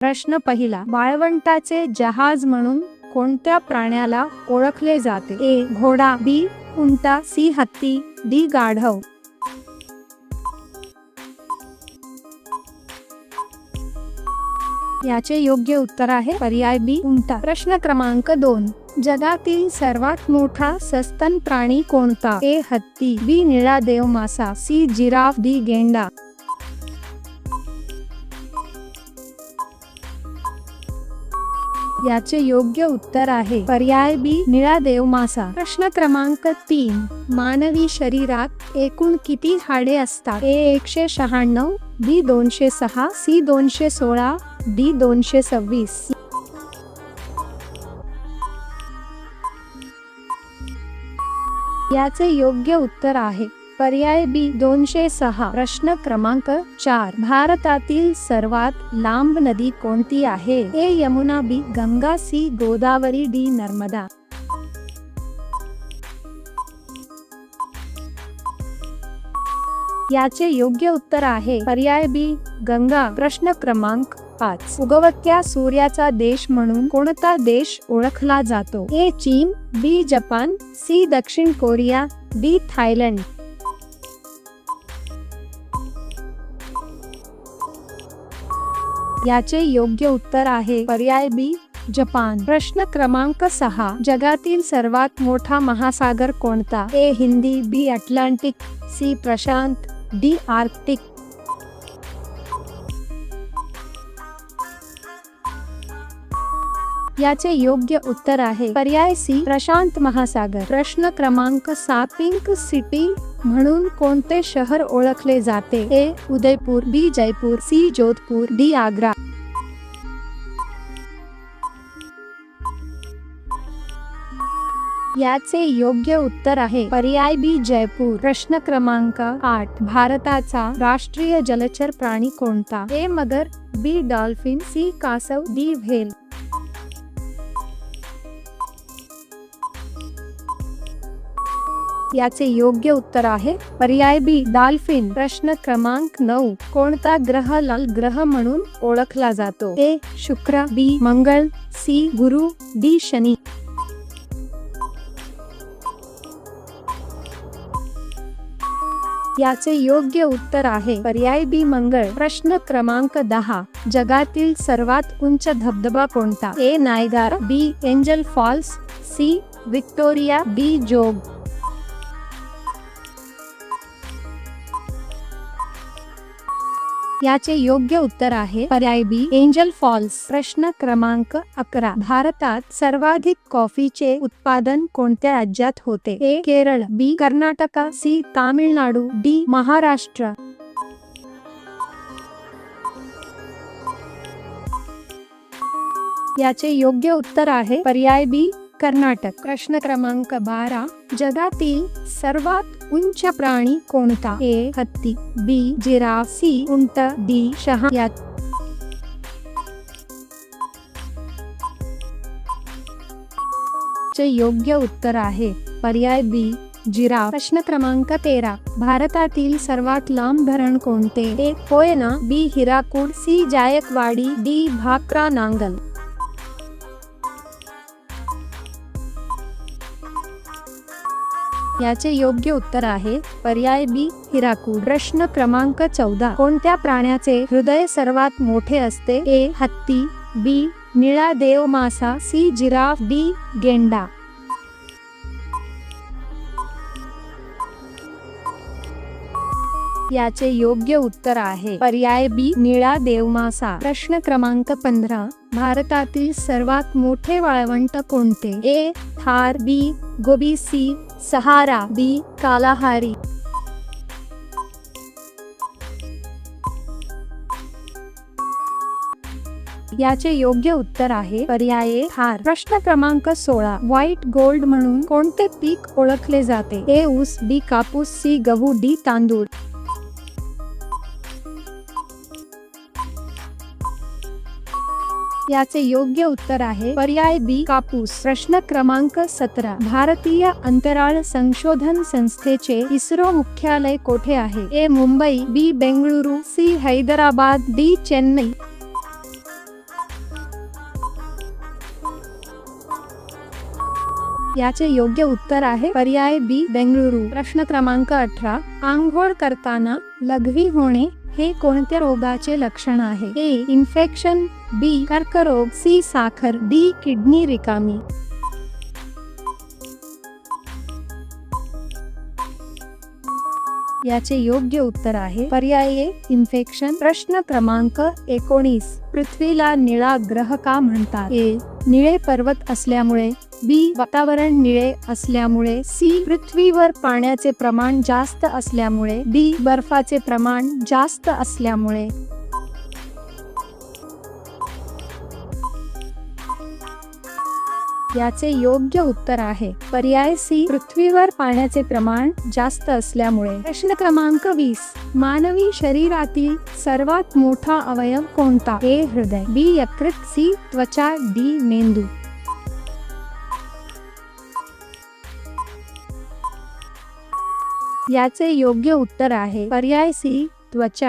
प्रश्न पहिला, वाळवंटाचे जहाज म्हणून कोणत्या प्राण्याला ओळखले जाते? ए घोडा, बी उंट, सी हत्ती, डी गाढव. याचे योग्य उत्तर आहे पर्याय बी उंट. प्रश्न क्रमांक 2, जगातील सर्वात मोठा सस्तन प्राणी कोणता? ए हत्ती, बी निळा देव मासा, सी जिराफ, डी गेंडा. याचे योग्य उत्तर आहे पर्याय बी निळा देव मासा. प्रश्न क्रमांक 3, मानवी शरीरात एकूण किती हाडे असतात? ए 196, बी 206, सी 216, डी 226. याचे योग्य उत्तर आहे पर्याय बी 206. प्रश्न क्रमांक 4, भारतातील सर्वात लांब नदी कोणती आहे? ए यमुना, बी गंगा, सी गोदावरी, डी नर्मदा. याचे योग्य उत्तर आहे पर्याय बी गंगा. प्रश्न क्रमांक 5, उगवत्या सूर्याचा देश म्हणून कोणता देश ओळखला जातो? ए चीन, बी जपान, सी दक्षिण कोरिया, डी थायलंड. याचे योग्य उत्तर आहे पर्याय बी जपान. प्रश्न क्रमांक 6, जगातील सर्वात मोठा महासागर कोणता? ए हिंदी, बी अटलांटिक, सी प्रशांत, डी आर्क्टिक. याचे योग्य उत्तर आहे पर्याय सी प्रशांत महासागर. प्रश्न क्रमांक 7, पिंक सिटी म्हणून कोणते शहर ओळखले जाते? ए उदयपूर, बी जयपूर, सी जोधपूर, डी आग्रा. याचे योग्य उत्तर आहे पर्याय बी जयपूर. प्रश्न क्रमांक 8, भारताचा राष्ट्रीय जलचर प्राणी कोणता? ए मगर, बी डॉल्फिन, सी कासव, डी व्हेल. याचे योग्य उत्तर आहे पर्याय बी डॉल्फिन. प्रश्न क्रमांक 9, कोणता ग्रह लाल ग्रह म्हणून ओळखला जातो? ए शुक्र, बी मंगळ, सी गुरु, डी शनी. याचे योग्य उत्तर आहे पर्याय बी मंगळ. प्रश्न क्रमांक 10, जगातील सर्वात उंच धबधबा कोणता? A Niagara, B Angel Falls, C Victoria, D Jog. याचे योग्य उत्तर आहे पर्याय बी एंजल फॉल्स. प्रश्न क्रमांक 11, भारतात सर्वाधिक कॉफीचे उत्पादन कोणत्या राज्यात होते? ए केरळ, बी कर्नाटक, सी तामिळनाडू, डी महाराष्ट्र. याचे योग्य उत्तर आहे पर्याय बी कर्नाटक. प्रश्न क्रमांक 12, जगातील सर्वात उंच प्राणी कोणता? ए हत्ती, बी जिराफ, सी उंट, डी शहा. याचे योग्य उत्तर आहे पर्याय बी जिराफ. प्रश्न क्रमांक 13, भारतातील सर्वात लांब धरण कोणते? ए कोयना, बी हिराकूड, सी जायकवाडी, डी भाकरा नांगल. याचे योग्य उत्तर आहे पर्याय बी हिराकूड. प्रश्न क्रमांक 14, कोणत्या प्राण्याचे हृदय सर्वात मोठे असते? ए हत्ती, बी निळा देव मासा, सी जिराफ, डी गेंडा. याचे योग्य उत्तर आहे पर्याय बी निळा देव मासा. प्रश्न क्रमांक 15, भारतातील सर्वात मोठे वाळवंट कोणते? ए थार, बी गोबी, सी सहारा, डी कालाहारी. याचे योग्य उत्तर आहे पर्याय थार. प्रश्न क्रमांक 16, व्हाईट गोल्ड म्हणून कोणते पीक ओळखले जाते? ए ऊस, बी कापूस, सी गहू, डी तांदूळ. याचे योग्य उत्तर आहे पर्याय बी कापूस. प्रश्न क्रमांक 17, भारतीय अंतराळ संशोधन संस्थेचे इस्रो मुख्यालय कोठे आहे? ए मुंबई, बी बेंगळुरू, सी हैदराबाद, डी चेन्नई. याचे योग्य उत्तर आहे पर्याय बी बेंगळुरू. प्रश्न क्रमांक 18. आंघोळ करताना लघवी होणे हे कोणत्या रोगाचे लक्षण आहे? ए. इन्फेक्शन, बी. कर्करोग, सी. साखर, डी. किडनी रिकामी. याचे योग्य उत्तर आहे पर्याय ए इन्फेक्शन. प्रश्न क्रमांक 19. पृथ्वीला निळा ग्रह का म्हणतात? ए. निळे पर्वत असल्यामुळे, बी. वातावरण निळे असल्यामुळे, सी. पृथ्वीवर पाण्याचे प्रमाण जास्त असल्यामुळे, डी. बर्फाचे प्रमाण जास्त असल्यामुळे. याचे योग्य उत्तर आहे पर्याय सी. पृथ्वीवर पाण्याचे प्रमाण जास्त असल्यामुळे. प्रश्न क्रमांक 20. मानवी शरीरातील सर्वात मोठा अवयव कोणता? ए. हृदय, बी. यकृत, सी. त्वचा, डी. मेंदू. याचे योग्य उत्तर आहे पर्याय सी. त्वचा.